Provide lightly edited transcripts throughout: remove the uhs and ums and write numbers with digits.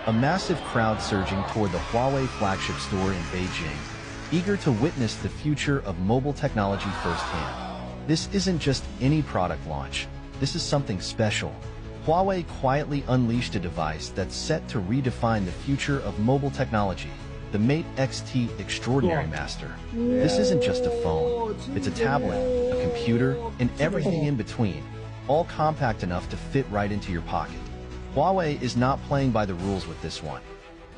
A massive crowd surging toward the Huawei flagship store in Beijing, eager to witness the future of mobile technology firsthand. This isn't just any product launch. This is something special. Huawei quietly unleashed a device that's set to redefine the future of mobile technology, the Mate XT Extraordinary Master. This isn't just a phone. It's a tablet, a computer, and everything in between, all compact enough to fit right into your pocket. Huawei is not playing by the rules with this one.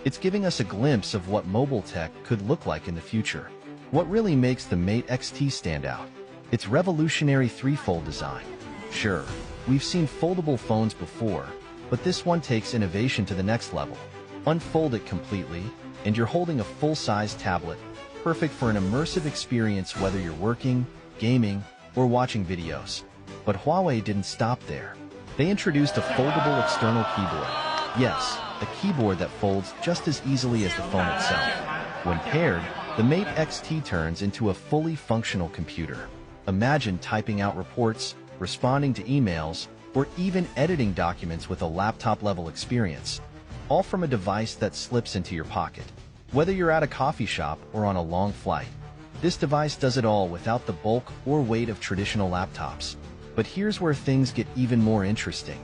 It's giving us a glimpse of what mobile tech could look like in the future. What really makes the Mate XT stand out? Its revolutionary three-fold design. Sure, we've seen foldable phones before, but this one takes innovation to the next level. Unfold it completely, and you're holding a full-size tablet, perfect for an immersive experience whether you're working, gaming, or watching videos. But Huawei didn't stop there. They introduced a foldable external keyboard. Yes, a keyboard that folds just as easily as the phone itself. When paired, the Mate XT turns into a fully functional computer. Imagine typing out reports, responding to emails, or even editing documents with a laptop-level experience, all from a device that slips into your pocket. Whether you're at a coffee shop or on a long flight, this device does it all without the bulk or weight of traditional laptops. But here's where things get even more interesting.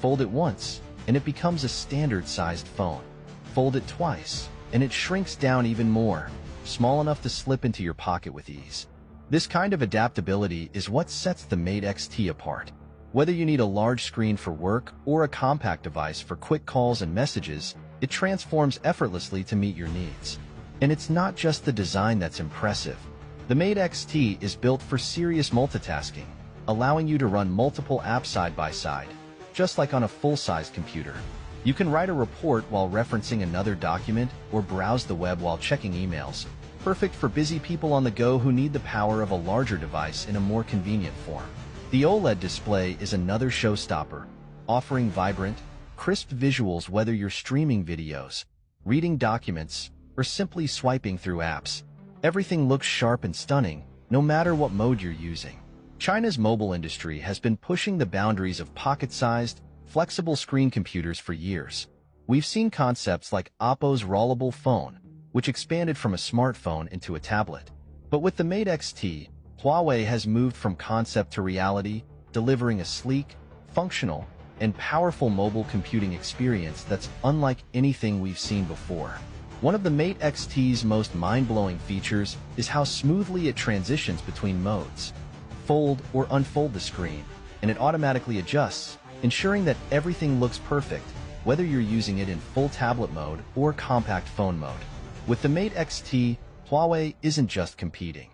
Fold it once, and it becomes a standard-sized phone. Fold it twice, and it shrinks down even more, small enough to slip into your pocket with ease. This kind of adaptability is what sets the Mate XT apart. Whether you need a large screen for work or a compact device for quick calls and messages, it transforms effortlessly to meet your needs. And it's not just the design that's impressive. The Mate XT is built for serious multitasking, allowing you to run multiple apps side by side, just like on a full-size computer. You can write a report while referencing another document or browse the web while checking emails. Perfect for busy people on the go who need the power of a larger device in a more convenient form. The OLED display is another showstopper, offering vibrant, crisp visuals whether you're streaming videos, reading documents, or simply swiping through apps. Everything looks sharp and stunning, no matter what mode you're using. China's mobile industry has been pushing the boundaries of pocket-sized, flexible screen computers for years. We've seen concepts like Oppo's rollable phone, which expanded from a smartphone into a tablet. But with the Mate XT, Huawei has moved from concept to reality, delivering a sleek, functional, and powerful mobile computing experience that's unlike anything we've seen before. One of the Mate XT's most mind-blowing features is how smoothly it transitions between modes. Fold or unfold the screen, and it automatically adjusts, ensuring that everything looks perfect, whether you're using it in full tablet mode or compact phone mode. With the Mate XT, Huawei isn't just competing.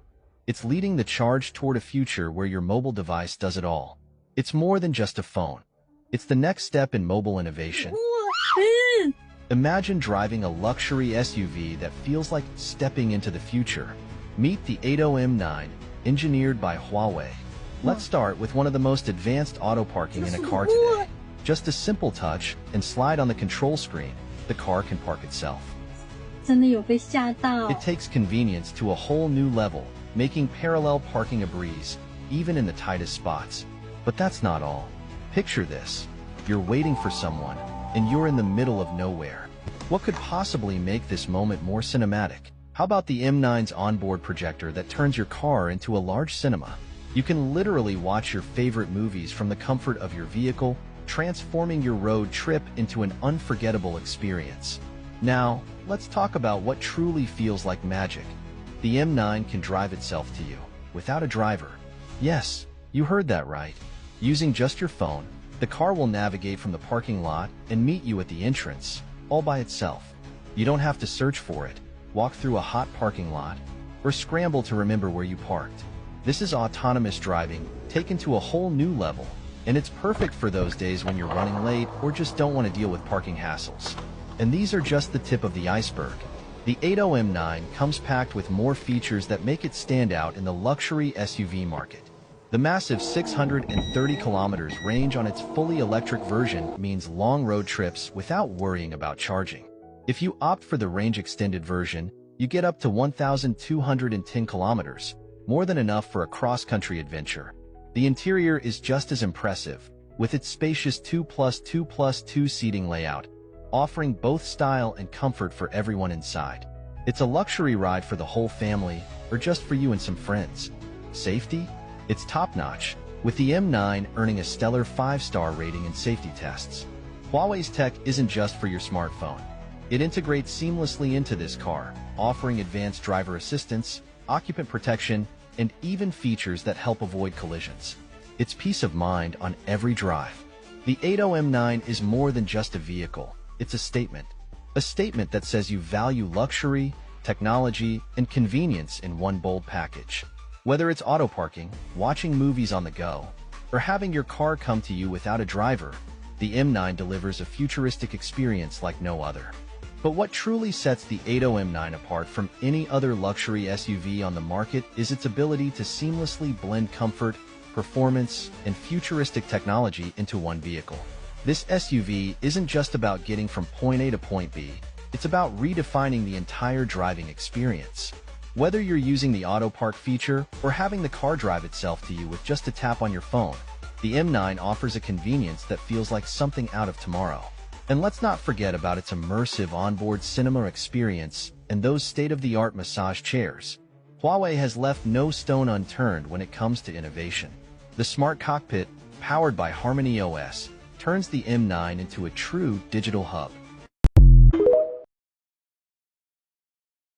It's leading the charge toward a future where your mobile device does it all. It's more than just a phone. It's the next step in mobile innovation. Imagine driving a luxury SUV that feels like stepping into the future. Meet the 80M9, engineered by Huawei. Let's start with one of the most advanced auto parking in a car today. Just a simple touch and slide on the control screen, the car can park itself. 真的有被吓到。 It takes convenience to a whole new level, making parallel parking a breeze, even in the tightest spots. But that's not all. Picture this. You're waiting for someone, and you're in the middle of nowhere. What could possibly make this moment more cinematic? How about the M9's onboard projector that turns your car into a large cinema? You can literally watch your favorite movies from the comfort of your vehicle, transforming your road trip into an unforgettable experience. Now, let's talk about what truly feels like magic. The M9 can drive itself to you, without a driver. Yes, you heard that right. Using just your phone, the car will navigate from the parking lot and meet you at the entrance, all by itself. You don't have to search for it, walk through a hot parking lot, or scramble to remember where you parked. This is autonomous driving, taken to a whole new level, and it's perfect for those days when you're running late or just don't want to deal with parking hassles. And these are just the tip of the iceberg. The 80M9 comes packed with more features that make it stand out in the luxury SUV market. The massive 630 kilometers range on its fully electric version means long road trips without worrying about charging. If you opt for the range-extended version, you get up to 1,210 kilometers, more than enough for a cross-country adventure. The interior is just as impressive, with its spacious 2+2+2 seating layout, offering both style and comfort for everyone inside. It's a luxury ride for the whole family, or just for you and some friends. Safety? It's top-notch, with the M9 earning a stellar 5-star rating in safety tests. Huawei's tech isn't just for your smartphone. It integrates seamlessly into this car, offering advanced driver assistance, occupant protection, and even features that help avoid collisions. It's peace of mind on every drive. The 80 M9 is more than just a vehicle. It's a statement. A statement that says you value luxury, technology, and convenience in one bold package. Whether it's auto parking, watching movies on the go, or having your car come to you without a driver, the M9 delivers a futuristic experience like no other. But what truly sets the 80 M9 apart from any other luxury SUV on the market is its ability to seamlessly blend comfort, performance, and futuristic technology into one vehicle. This SUV isn't just about getting from point A to point B, it's about redefining the entire driving experience. Whether you're using the auto park feature or having the car drive itself to you with just a tap on your phone, the M9 offers a convenience that feels like something out of tomorrow. And let's not forget about its immersive onboard cinema experience and those state-of-the-art massage chairs. Huawei has left no stone unturned when it comes to innovation. The smart cockpit, powered by Harmony OS, turns the M9 into a true digital hub.